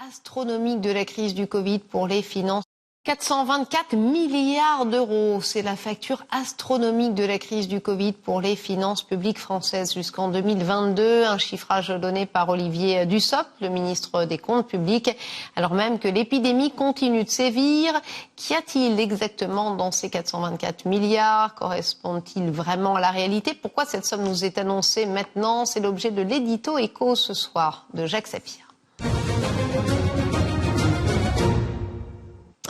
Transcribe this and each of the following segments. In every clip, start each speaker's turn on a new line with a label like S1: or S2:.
S1: Astronomique de la crise du Covid pour les finances. 424 milliards d'euros, c'est la facture astronomique de la crise du Covid pour les finances publiques françaises jusqu'en 2022. Un chiffrage donné par Olivier Dussopt, le ministre des Comptes publics, alors même que l'épidémie continue de sévir. Qu'y a-t-il exactement dans ces 424 milliards? Correspond-il vraiment à la réalité? Pourquoi cette somme nous est annoncée maintenant? C'est l'objet de l'édito Écho ce soir de Jacques Sapir.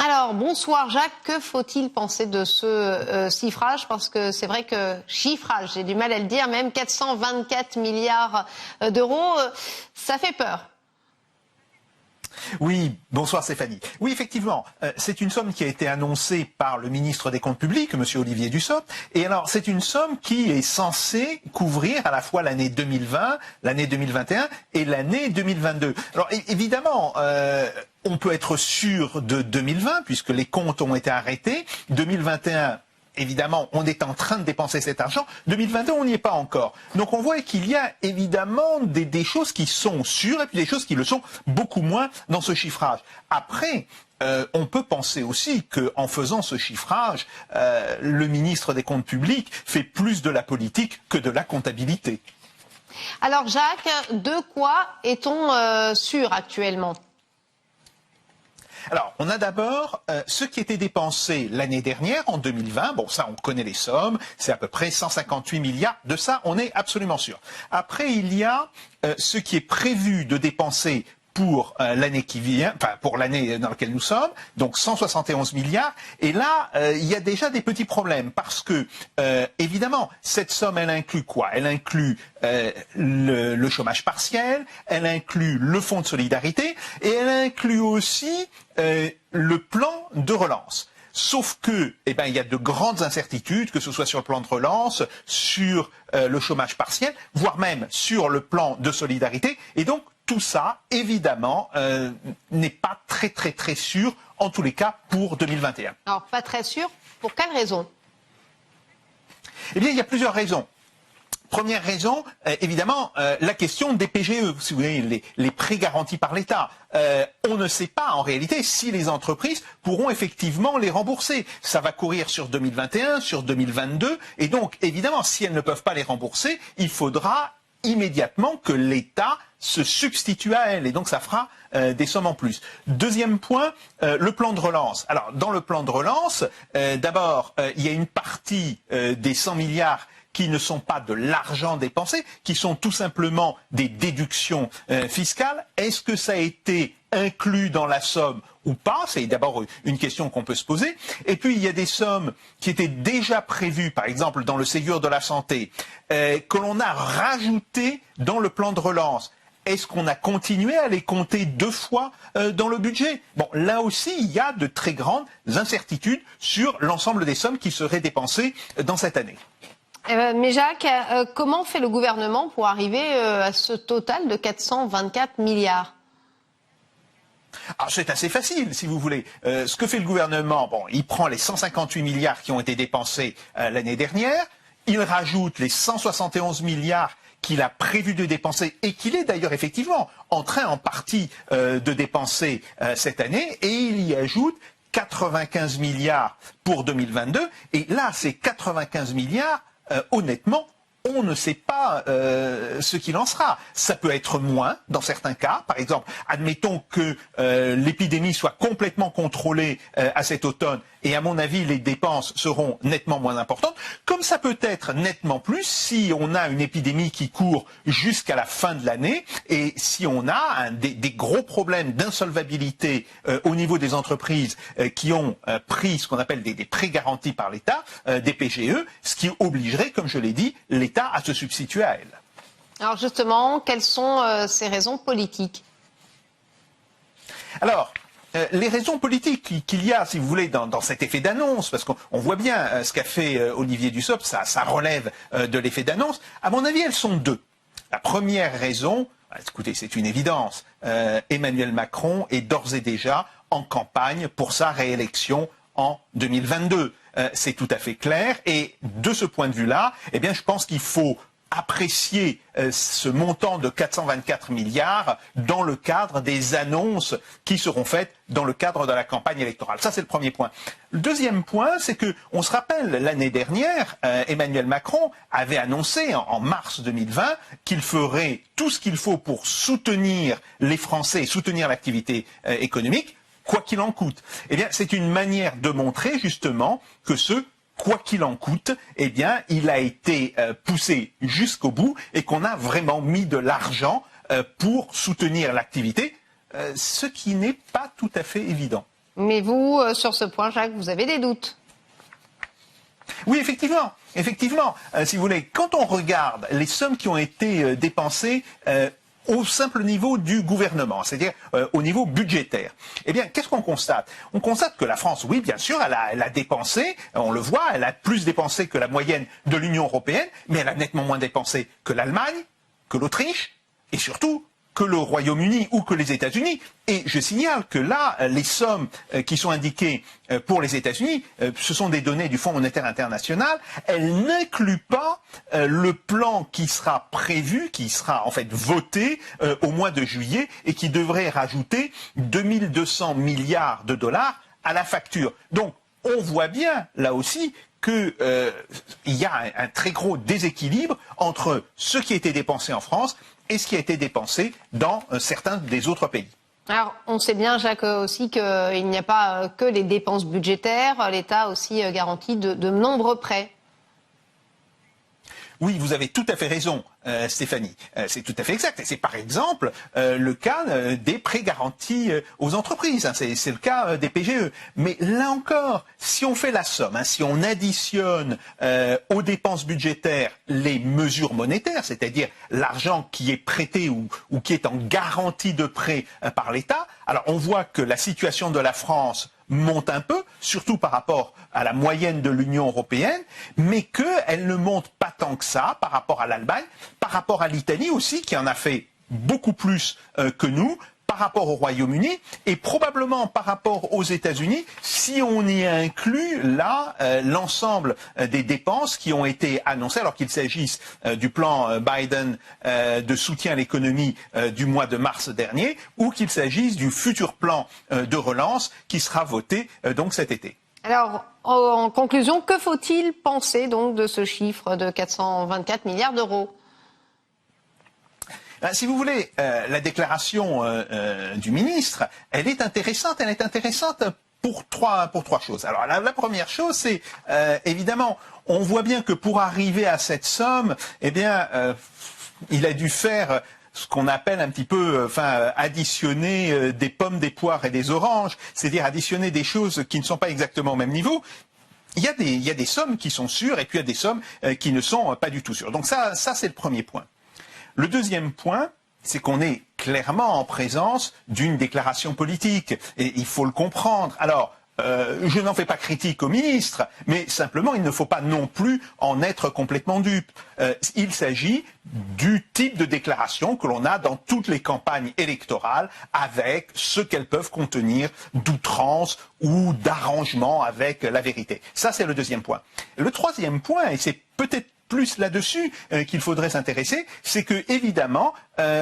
S1: Alors, bonsoir Jacques, que faut-il penser de ce chiffrage? Parce que c'est vrai que chiffrage, j'ai du mal à le dire, même 424 milliards d'euros, ça fait peur.
S2: Oui, bonsoir Stéphanie. Oui, effectivement, c'est une somme qui a été annoncée par le ministre des Comptes publics, M. Olivier Dussopt. Et alors, c'est une somme qui est censée couvrir à la fois l'année 2020, l'année 2021 et l'année 2022. Alors, évidemment, on peut être sûr de 2020, puisque les comptes ont été arrêtés. 2021... Évidemment, on est en train de dépenser cet argent. 2022, on n'y est pas encore. Donc on voit qu'il y a évidemment des choses qui sont sûres et puis des choses qui le sont beaucoup moins dans ce chiffrage. Après, on peut penser aussi qu'en faisant ce chiffrage, le ministre des Comptes publics fait plus de la politique que de la comptabilité.
S1: Alors Jacques, de quoi est-on sûr actuellement ?
S2: Alors, on a d'abord ce qui était dépensé l'année dernière, en 2020. Bon, ça, on connaît les sommes. C'est à peu près 158 milliards. De ça, on est absolument sûr. Après, il y a ce qui est prévu de dépenser pour l'année qui vient, enfin pour l'année dans laquelle nous sommes, donc 171 milliards. Et là, il y a déjà des petits problèmes parce que, évidemment, cette somme, elle inclut quoi? Elle inclut le chômage partiel, elle inclut le fonds de solidarité et elle inclut aussi le plan de relance. Sauf que, il y a de grandes incertitudes, que ce soit sur le plan de relance, sur le chômage partiel, voire même sur le plan de solidarité. Et donc, tout ça, évidemment, n'est pas très sûr, en tous les cas, pour 2021.
S1: Alors, pas très sûr, pour quelle raison?
S2: Eh bien, il y a plusieurs raisons. Première raison, évidemment, la question des PGE, si vous voulez, les prêts garantis par l'État. On ne sait pas, en réalité, si les entreprises pourront effectivement les rembourser. Ça va courir sur 2021, sur 2022, et donc, évidemment, si elles ne peuvent pas les rembourser, il faudra immédiatement que l'État se substitue à elles, et donc ça fera des sommes en plus. Deuxième point, le plan de relance. Alors, dans le plan de relance, d'abord, il y a une partie des 100 milliards qui ne sont pas de l'argent dépensé, qui sont tout simplement des déductions fiscales. Est-ce que ça a été inclus dans la somme ou pas? C'est d'abord une question qu'on peut se poser. Et puis, il y a des sommes qui étaient déjà prévues, par exemple, dans le Ségur de la santé, que l'on a rajoutées dans le plan de relance. Est-ce qu'on a continué à les compter deux fois dans le budget? Bon, là aussi, il y a de très grandes incertitudes sur l'ensemble des sommes qui seraient dépensées dans cette année.
S1: Mais Jacques, comment fait le gouvernement pour arriver à ce total de 424 milliards?
S2: Alors c'est assez facile, si vous voulez. Ce que fait le gouvernement, bon, il prend les 158 milliards qui ont été dépensés l'année dernière, il rajoute les 171 milliards qu'il a prévu de dépenser et qu'il est d'ailleurs effectivement en train en partie de dépenser cette année, et il y ajoute 95 milliards pour 2022. Et là, ces 95 milliards, honnêtement, on ne sait pas ce qu'il en sera. Ça peut être moins dans certains cas. Par exemple, admettons que l'épidémie soit complètement contrôlée à cet automne, et à mon avis, les dépenses seront nettement moins importantes. Comme ça peut être nettement plus si on a une épidémie qui court jusqu'à la fin de l'année, et si on a des gros problèmes d'insolvabilité au niveau des entreprises qui ont pris ce qu'on appelle des prêts garantis par l'État, des PGE, ce qui obligerait, comme je l'ai dit, l'État à se substituer à elles.
S1: Alors justement, quelles sont ces raisons politiques?
S2: Alors, les raisons politiques qu'il y a, si vous voulez, dans cet effet d'annonce, parce qu'on voit bien ce qu'a fait Olivier Dussopt, ça relève de l'effet d'annonce. À mon avis, elles sont deux. La première raison, écoutez, c'est une évidence, Emmanuel Macron est d'ores et déjà en campagne pour sa réélection en 2022. C'est tout à fait clair, et de ce point de vue-là, eh bien, je pense qu'il faut apprécier ce montant de 424 milliards dans le cadre des annonces qui seront faites dans le cadre de la campagne électorale. Ça, c'est le premier point. Le deuxième point, c'est que on se rappelle, l'année dernière, Emmanuel Macron avait annoncé en mars 2020 qu'il ferait tout ce qu'il faut pour soutenir les Français, soutenir l'activité économique, quoi qu'il en coûte. Eh bien, c'est une manière de montrer justement que quoi qu'il en coûte, eh bien, il a été poussé jusqu'au bout et qu'on a vraiment mis de l'argent pour soutenir l'activité, ce qui n'est pas tout à fait évident.
S1: Mais vous, sur ce point, Jacques, vous avez des doutes?
S2: Oui, effectivement. Si vous voulez, quand on regarde les sommes qui ont été dépensées au simple niveau du gouvernement, c'est-à-dire au niveau budgétaire. Eh bien, qu'est-ce qu'on constate? On constate que la France, oui, bien sûr, elle a dépensé, on le voit, elle a plus dépensé que la moyenne de l'Union européenne, mais elle a nettement moins dépensé que l'Allemagne, que l'Autriche, et surtout que le Royaume-Uni ou que les États-Unis. Et je signale que là, les sommes qui sont indiquées pour les États-Unis, ce sont des données du Fonds monétaire international. Elles n'incluent pas le plan qui sera prévu, qui sera en fait voté au mois de juillet et qui devrait rajouter 2200 milliards de dollars à la facture. Donc, on voit bien, là aussi, qu'il y a un très gros déséquilibre entre ce qui a été dépensé en France et ce qui a été dépensé dans certains des autres pays.
S1: Alors, on sait bien, Jacques, aussi qu'il n'y a pas que les dépenses budgétaires. L'État aussi garantit de nombreux prêts.
S2: Oui, vous avez tout à fait raison, Stéphanie. C'est tout à fait exact. Et c'est par exemple le cas des prêts garantis aux entreprises. Hein. C'est le cas des PGE. Mais là encore, si on fait la somme, hein, si on additionne aux dépenses budgétaires les mesures monétaires, c'est-à-dire l'argent qui est prêté ou qui est en garantie de prêt par l'État, alors on voit que la situation de la France monte un peu, surtout par rapport à la moyenne de l'Union européenne, mais qu'elle ne monte pas tant que ça par rapport à l'Allemagne, par rapport à l'Italie aussi, qui en a fait beaucoup plus que nous, par rapport au Royaume-Uni et probablement par rapport aux États-Unis, si on y inclut là l'ensemble des dépenses qui ont été annoncées, alors qu'il s'agisse du plan Biden de soutien à l'économie du mois de mars dernier, ou qu'il s'agisse du futur plan de relance qui sera voté donc cet été.
S1: Alors, en conclusion, que faut-il penser donc de ce chiffre de 424 milliards d'euros ?
S2: Si vous voulez, la déclaration du ministre, elle est intéressante pour trois choses. Alors la première chose, c'est évidemment, on voit bien que pour arriver à cette somme, eh bien, il a dû faire ce qu'on appelle un petit peu, additionner des pommes, des poires et des oranges, c'est-à-dire additionner des choses qui ne sont pas exactement au même niveau. Il y a des sommes qui sont sûres et puis il y a des sommes qui ne sont pas du tout sûres. Donc ça c'est le premier point. Le deuxième point, c'est qu'on est clairement en présence d'une déclaration politique. Et il faut le comprendre. Alors, je n'en fais pas critique au ministre, mais simplement, il ne faut pas non plus en être complètement dupe. Il s'agit du type de déclaration que l'on a dans toutes les campagnes électorales avec ce qu'elles peuvent contenir d'outrance ou d'arrangement avec la vérité. Ça, c'est le deuxième point. Le troisième point, et c'est peut-être plus là-dessus qu'il faudrait s'intéresser, c'est que évidemment,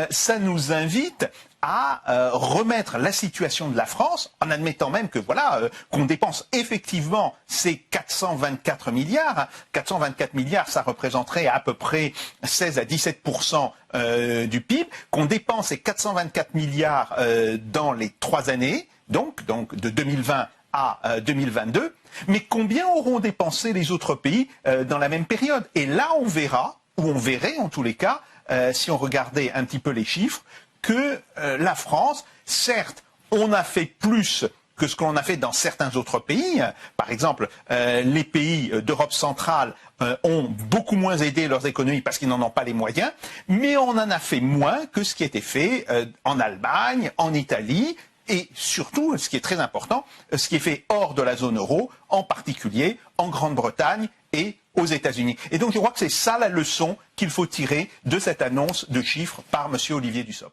S2: ça nous invite à remettre la situation de la France, en admettant même que voilà qu'on dépense effectivement ces 424 milliards. 424 milliards, ça représenterait à peu près 16 à 17% du PIB, qu'on dépense ces 424 milliards dans les 3 années, donc de 2020 à 2022, mais combien auront dépensé les autres pays dans la même période? Et là, on verra, ou on verrait en tous les cas, si on regardait un petit peu les chiffres, que la France, certes, on a fait plus que ce qu'on a fait dans certains autres pays. Par exemple, les pays d'Europe centrale ont beaucoup moins aidé leurs économies parce qu'ils n'en ont pas les moyens, mais on en a fait moins que ce qui a été fait en Allemagne, en Italie, et surtout, ce qui est très important, ce qui est fait hors de la zone euro, en particulier en Grande-Bretagne et aux États-Unis. Et donc je crois que c'est ça la leçon qu'il faut tirer de cette annonce de chiffres par M. Olivier Dussopt.